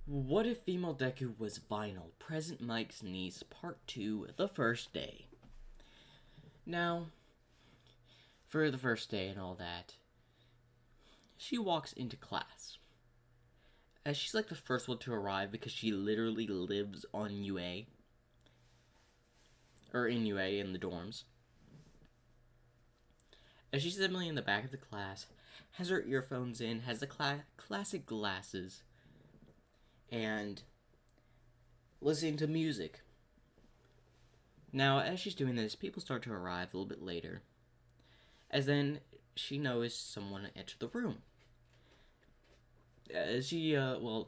What if Female Deku was Vinyl, Present Mike's niece, Part 2, the first day? Now, for the first day and all that, she walks into class. As she's like the first one to arrive because she literally lives on UA. Or in UA, in the dorms. As she's sitting in the back of the class, has her earphones in, has the classic glasses, and listening to music. Now, as she's doing this, people start to arrive a little bit later. As then she notices someone enter the room. As she,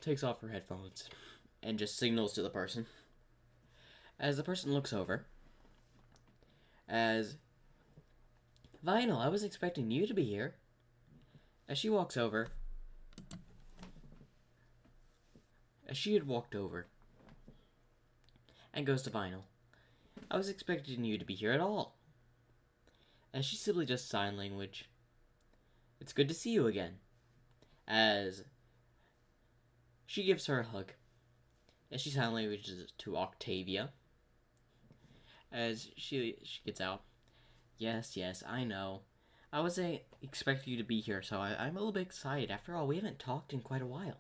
takes off her headphones and just signals to the person. As the person looks over, as Vinyl, I was expecting you to be here. As she walks over, as she had walked over, and goes to Vinyl, I was expecting you to be here at all. As she simply just sign language. It's good to see you again. As she gives her a hug. As she sign languages to Octavia. As she gets out. Yes, I know. I wasn't expecting you to be here, so I'm a little bit excited. After all, we haven't talked in quite a while.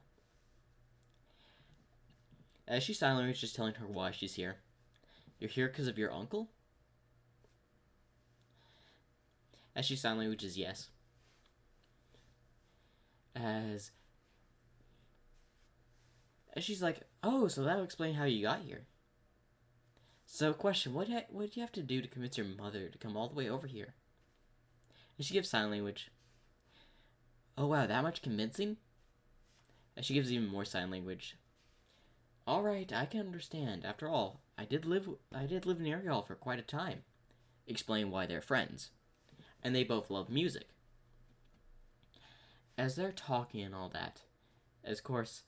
As she sign language, just telling her why she's here. You're here because of your uncle? As she sign languages, yes. As she's like, oh, so that'll explain how you got here. So, question, what did you have to do to convince your mother to come all the way over here? And she gives sign language. Oh wow, that much convincing? And she gives even more sign language. Alright, I can understand. After all, I did live near y'all for quite a time. Explain why they're friends. And they both love music. As they're talking and all that, as of course,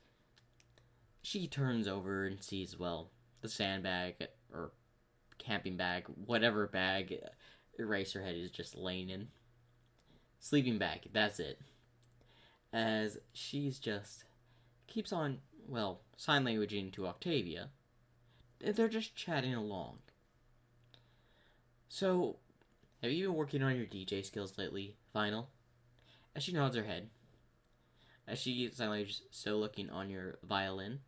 she turns over and sees, well, the sandbag, or camping bag, whatever bag Eraserhead is just laying in. Sleeping bag, that's it. As she's just keeps on, well, sign languaging to Octavia. They're just chatting along. So, have you been working on your DJ skills lately, Vinyl? As she nods her head. As she sign languages, still looking on your violin.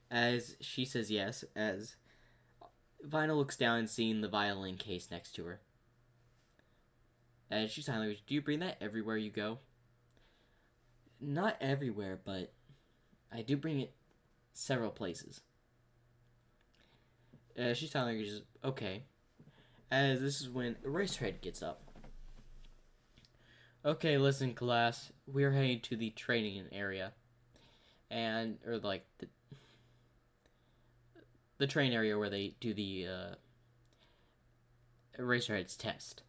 As she says yes, as Vinyl looks down and seeing the violin case next to her. As she sign language, do you bring that everywhere you go? Not everywhere, but I do bring it several places. She sign languages, okay. As this is when Eraserhead gets up. Okay, listen, class. We're heading to the training area. The train area where they do the Eraserhead's test.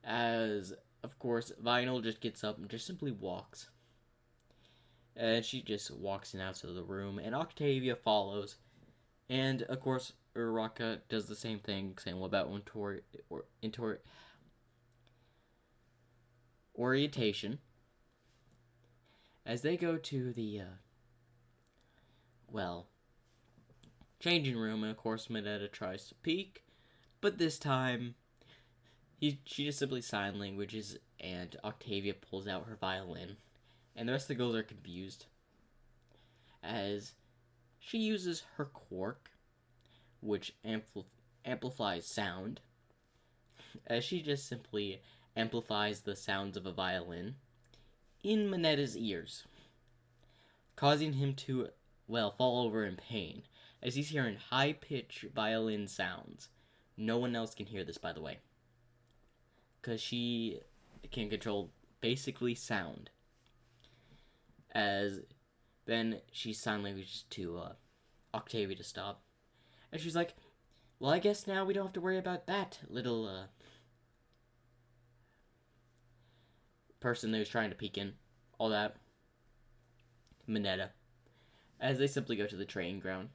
As, of course, Vinyl just gets up and just simply walks. And she just walks in out of the room, and Octavia follows. And, of course, Uraraka does the same thing, saying about orientation. As they go to the, changing room, and of course Mineta tries to peek, but this time she just simply sign languages, and Octavia pulls out her violin, and the rest of the girls are confused as she uses her quirk, which amplifies sound, as she just simply amplifies the sounds of a violin in Mineta's ears, causing him to, fall over in pain, as he's hearing high-pitched violin sounds. No one else can hear this, by the way, because she can control basically sound. As then she sign languages to Octavia to stop, and she's like, well, I guess now we don't have to worry about that little person who's trying to peek in, all that. Mineta. As they simply go to the training ground.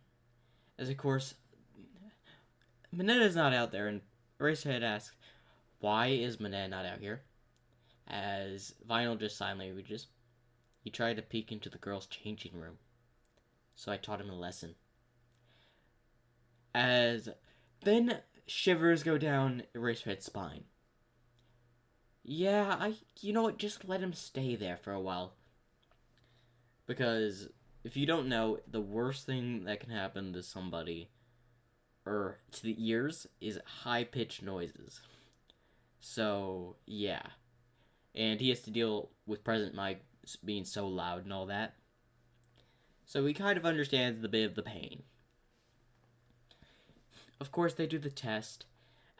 As of course, Mineta's not out there, and Eraserhead asks, why is Mineta not out here? As Vinyl just sign languages. He tried to peek into the girls' changing room, so I taught him a lesson. As then shivers go down Eraserhead's spine. Yeah, you know what, just let him stay there for a while. Because if you don't know, the worst thing that can happen to somebody, or to the ears, is high-pitched noises. So, yeah. And he has to deal with present mic being so loud and all that. So he kind of understands the bit of the pain. Of course, they do the test,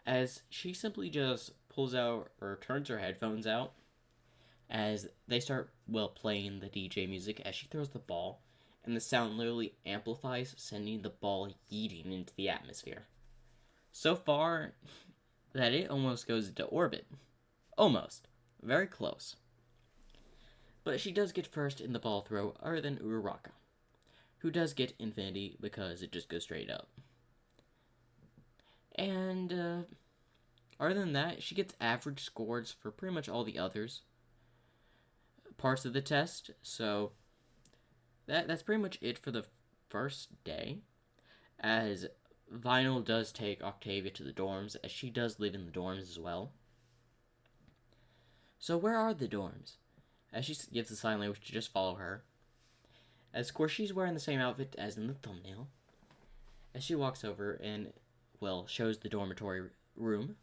as she simply just pulls out or turns her headphones out as they start, playing the DJ music as she throws the ball, and the sound literally amplifies, sending the ball yeeting into the atmosphere. So far that it almost goes into orbit. Almost. Very close. But she does get first in the ball throw, other than Uraraka, who does get infinity because it just goes straight up. And, other than that, she gets average scores for pretty much all the others parts of the test, so that's pretty much it for the first day, as Vinyl does take Octavia to the dorms, as she does live in the dorms as well. So where are the dorms? As she gives the sign language to just follow her. As of course she's wearing the same outfit as in the thumbnail. As she walks over and, shows the dormitory room,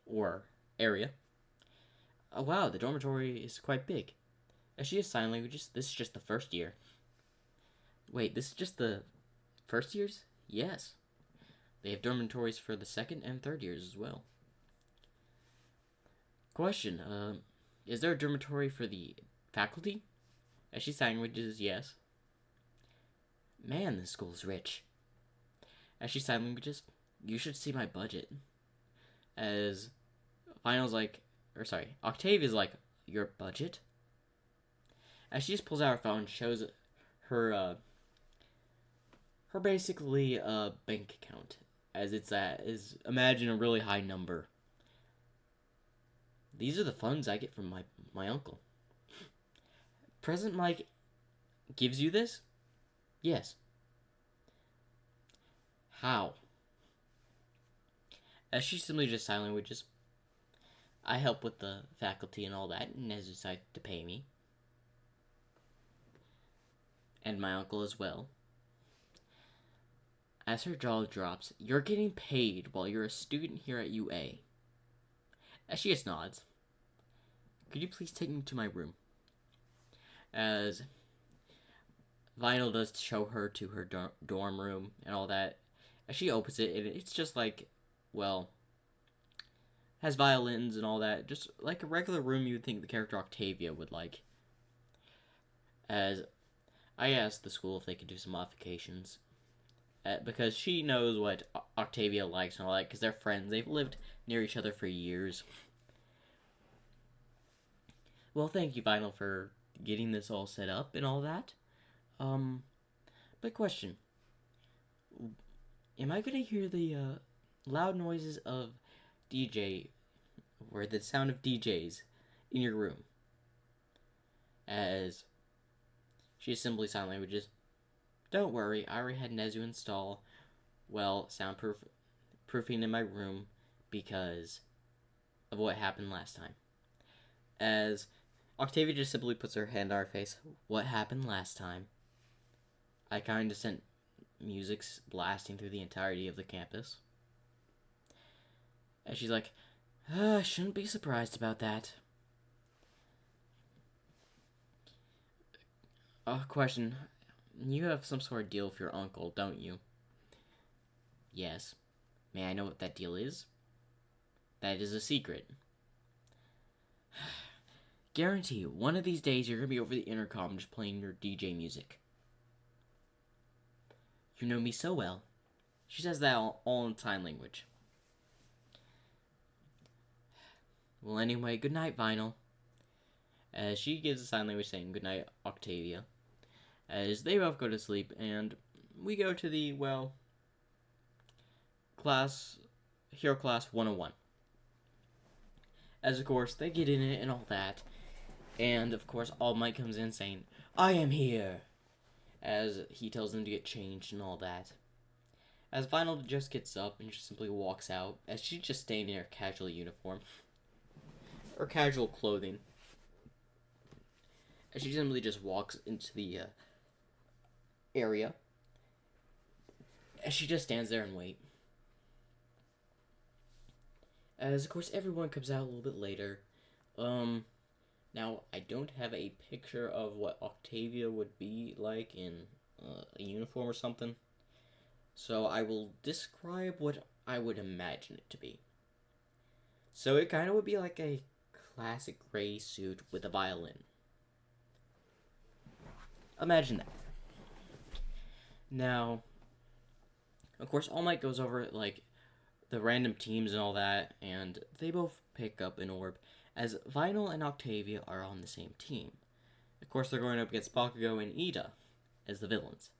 or area. Oh wow, the dormitory is quite big. As she has sign languages, this is just the first year. Wait, this is just the first years? Yes. They have dormitories for the second and third years as well. Question, is there a dormitory for the faculty? As she sign languages, yes. Man, this school's rich. As she sign languages, you should see my budget. As Octavia's like, your budget? As she just pulls out her phone, shows her basically bank account, as imagine a really high number. These are the funds I get from my uncle. President Mike gives you this? Yes. How? As she simply just sign languages, I help with the faculty and all that, and has decided to pay me. And my uncle as well. As her jaw drops, you're getting paid while you're a student here at UA. As she just nods. Could you please take me to my room? As Vinyl does show her to her dorm room and all that. As she opens it, and it's just like, has violins and all that. Just like a regular room you would think the character Octavia would like. As I asked the school if they could do some modifications. Because she knows what Octavia likes and all that, because they're friends. They've lived near each other for years. Well, thank you, Vinyl, for getting this all set up and all that. But question. Am I gonna hear the loud noises of DJ, or the sound of DJs in your room? As she simply sign languages. Don't worry, I already had Nezu install, soundproofing in my room because of what happened last time. As Octavia just simply puts her hand on her face. What happened last time? I kind of sent music blasting through the entirety of the campus. And she's like, I shouldn't be surprised about that. Question. You have some sort of deal with your uncle, don't you? Yes. May I know what that deal is? That is a secret. Guarantee you, one of these days you're going to be over the intercom just playing your DJ music. You know me so well. She says that all in sign language. Well, anyway, good night, Vinyl. As she gives a sign language saying good night, Octavia. As they both go to sleep, and we go to the, Hero Class 101. As, of course, they get in it and all that. And of course, All Might comes in saying, "I am here," as he tells them to get changed and all that. As Vinyl just gets up and just simply walks out, as she's just staying in her casual uniform. Or casual clothing. As she simply just walks into the area. As she just stands there and waits. As, of course, everyone comes out a little bit later. Now, I don't have a picture of what Octavia would be like in a uniform or something. So I will describe what I would imagine it to be. So it kind of would be like a classic gray suit with a violin. Imagine that. Now, of course, All Might goes over, like, the random teams and all that, and they both pick up an orb, as Vinyl and Octavia are on the same team. Of course, they're going up against Bakugo and Ida as the villains.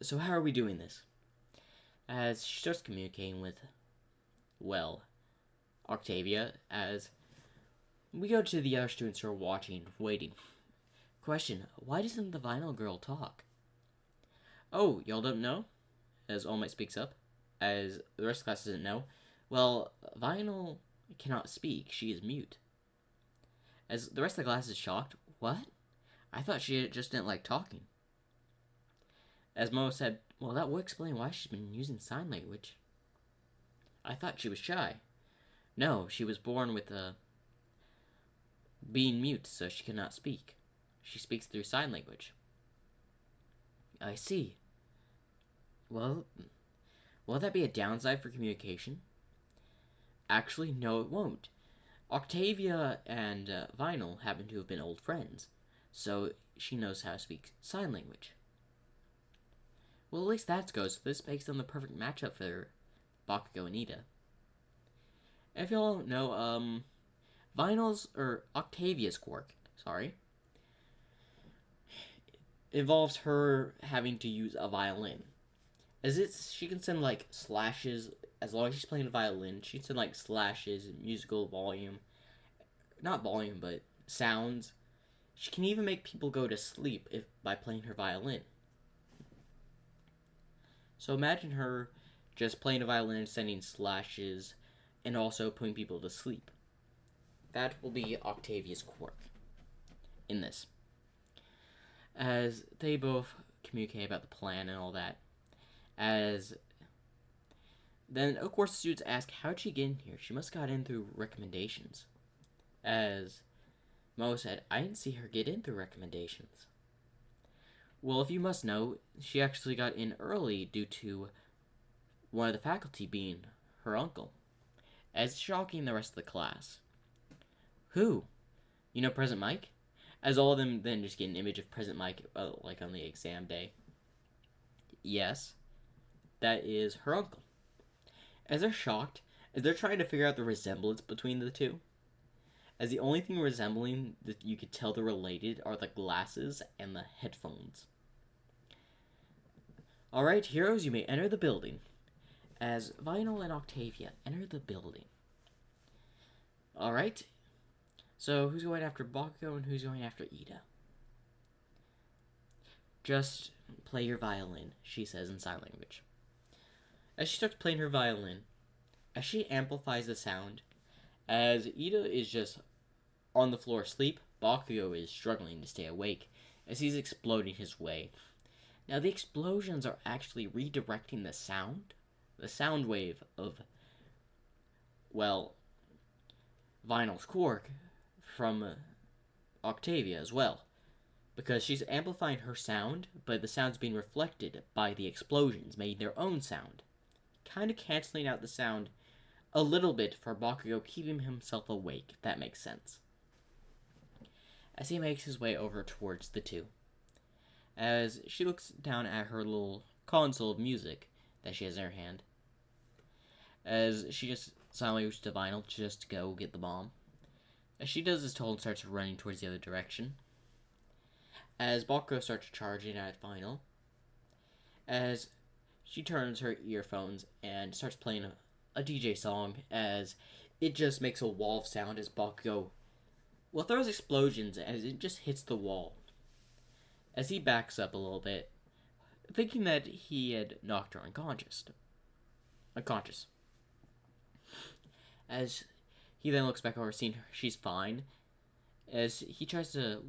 So how are we doing this? As she starts communicating with, well, Octavia, as we go to the other students who are watching, waiting. Question, why doesn't the Vinyl girl talk? Oh, y'all don't know? As All Might speaks up. As the rest of the class doesn't know. Well, Vinyl cannot speak. She is mute. As the rest of the class is shocked. What? I thought she just didn't like talking. As Mo said, well, that would explain why she's been using sign language. I thought she was shy. No, she was born with being mute, so she cannot speak. She speaks through sign language. I see. Well, will that be a downside for communication? Actually, no, it won't. Octavia and Vinyl happen to have been old friends, so she knows how to speak sign language. Well, at least that goes. This makes them the perfect matchup for Bakugo and Ida. If y'all don't know, Octavia's quirk, involves her having to use a violin. She can send, like, slashes, as long as she's playing a violin, she can send, like, slashes, musical volume, not volume, but sounds. She can even make people go to sleep by playing her violin. So imagine her just playing a violin, sending slashes, and also putting people to sleep. That will be Octavia's quirk in this. As they both communicate about the plan and all that. Then, of course, the students ask, how'd she get in here? She must have got in through recommendations. As Mo said, I didn't see her get in through recommendations. Well, if you must know, she actually got in early due to one of the faculty being her uncle. As shocking the rest of the class. Who? You know President Mike? As all of them then just get an image of President Mike, like on the exam day. Yes, that is her uncle. As they're shocked, as they're trying to figure out the resemblance between the two, as the only thing resembling that you could tell they're related are the glasses and the headphones. Alright, heroes, you may enter the building. As Vinyl and Octavia enter the building. Alright, so who's going after Bakugo and who's going after Ida? Just play your violin, she says in sign language. As she starts playing her violin, as she amplifies the sound, as Ida is just on the floor asleep, Bakugo is struggling to stay awake as he's exploding his way. Now the explosions are actually redirecting the sound wave of, well, Vinyl's quirk from Octavia as well. Because she's amplifying her sound, but the sound's being reflected by the explosions, making their own sound. Kind of canceling out the sound a little bit for Bakugo, keeping himself awake, if that makes sense. As he makes his way over towards the two. As she looks down at her little console of music that she has in her hand. As she just silently moves to Vinyl just to go get the bomb. As she does as told and starts running towards the other direction. As Bakugo starts charging at Vinyl. As she turns her earphones and starts playing a DJ song, as it just makes a wall of sound as Bakugo Well, throws explosions as it just hits the wall. As he backs up a little bit, thinking that he had knocked her unconscious. As he then looks back over, seeing her, she's fine. As he tries to,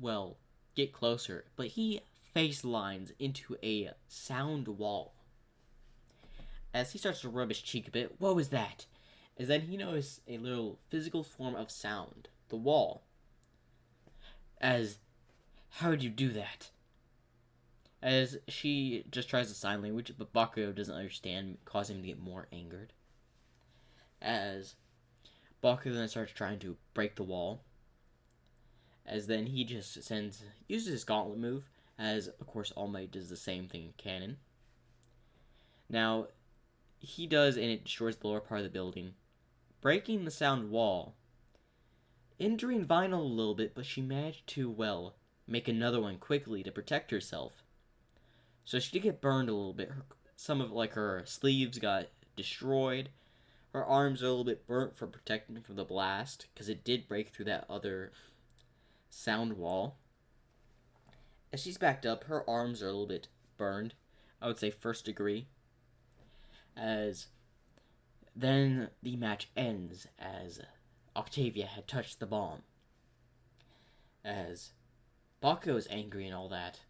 get closer, but he face lines into a sound wall. As he starts to rub his cheek a bit, what was that? As then he notices a little physical form of sound, the wall. As, how did you do that? As she just tries to sign language, but Bakugo doesn't understand, causing him to get more angered. As Bakugo then starts trying to break the wall. As then he just uses his gauntlet move, as of course All Might does the same thing in canon. Now, he does, and it destroys the lower part of the building, breaking the sound wall, injuring Vinyl a little bit, but she managed to, make another one quickly to protect herself. So she did get burned a little bit. Some of, her sleeves got destroyed. Her arms are a little bit burnt for protecting from the blast, because it did break through that other sound wall. As she's backed up, her arms are a little bit burned. I would say 1st degree. As then the match ends as Octavia had touched the bomb. As Bakugo is angry and all that.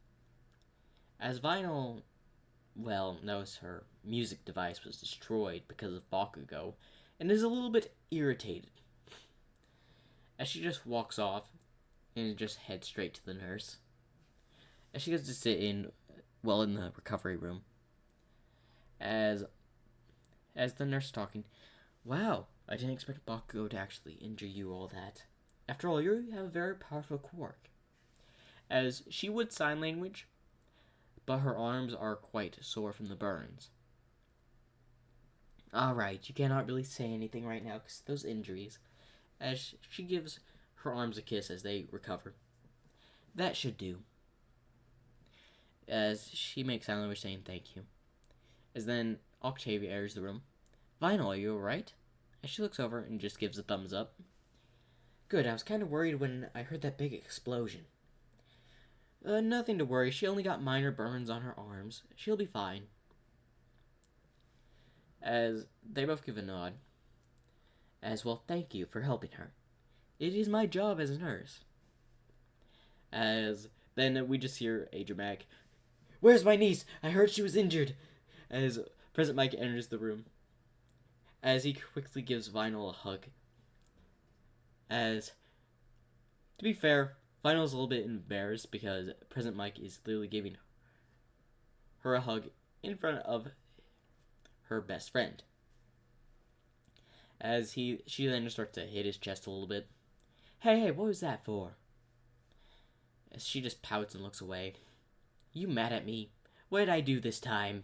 As Vinyl, knows her music device was destroyed because of Bakugo, and is a little bit irritated. As she just walks off, and just heads straight to the nurse. As she goes to sit in the recovery room. As the nurse is talking, wow, I didn't expect Bakugo to actually injure you all that. After all, you have a very powerful quirk. As she would sign language, but her arms are quite sore from the burns. Alright, you cannot really say anything right now because of those injuries. As she gives her arms a kiss as they recover. That should do. As she makes sign language saying thank you. As then Octavia enters the room. Vinyl, are you alright? As she looks over and just gives a thumbs up. Good, I was kind of worried when I heard that big explosion. Nothing to worry, she only got minor burns on her arms. She'll be fine. As they both give a nod. As well, thank you for helping her. It is my job as a nurse. As then we just hear a dramatic, where's my niece? I heard she was injured. As President Mike enters the room. As he quickly gives Vinyl a hug. As, to be fair, Vinyl's a little bit embarrassed because President Mike is literally giving her a hug in front of her best friend. As she then starts to hit his chest a little bit. Hey, what was that for? As she just pouts and looks away. You mad at me? What did I do this time?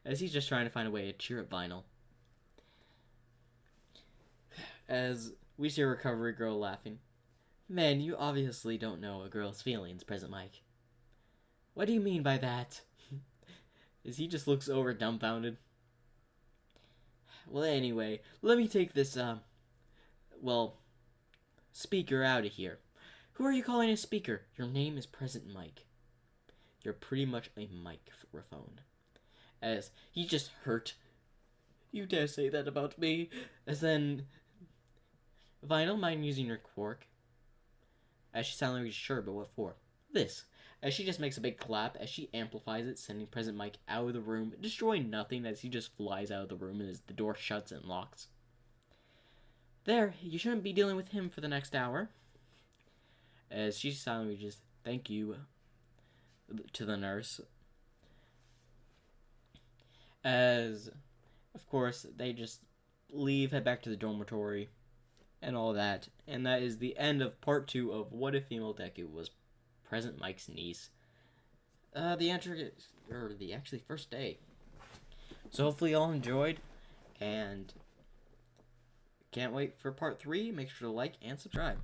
As he's just trying to find a way to cheer up Vinyl. As we see a recovery girl laughing. Man, you obviously don't know a girl's feelings, President Mike. What do you mean by that? As he just looks over dumbfounded. Well, anyway, let me take this, speaker out of here. Who are you calling a speaker? Your name is President Mike. You're pretty much a microphone. As he just hurt. You dare say that about me? As then, Vinyl, mind using your quirk? As she sounded sure, but what for? This. As she just makes a big clap, as she amplifies it, sending President Mike out of the room, destroying nothing as he just flies out of the room as the door shuts and locks. There, you shouldn't be dealing with him for the next hour. As she silently just, thank you, to the nurse. As, of course, they just leave, head back to the dormitory, and all that. And that is the end of part 2 of What If Female Deku Was President Mike's Niece. The first day. So hopefully y'all enjoyed, and can't wait for part 3. Make sure to like and subscribe.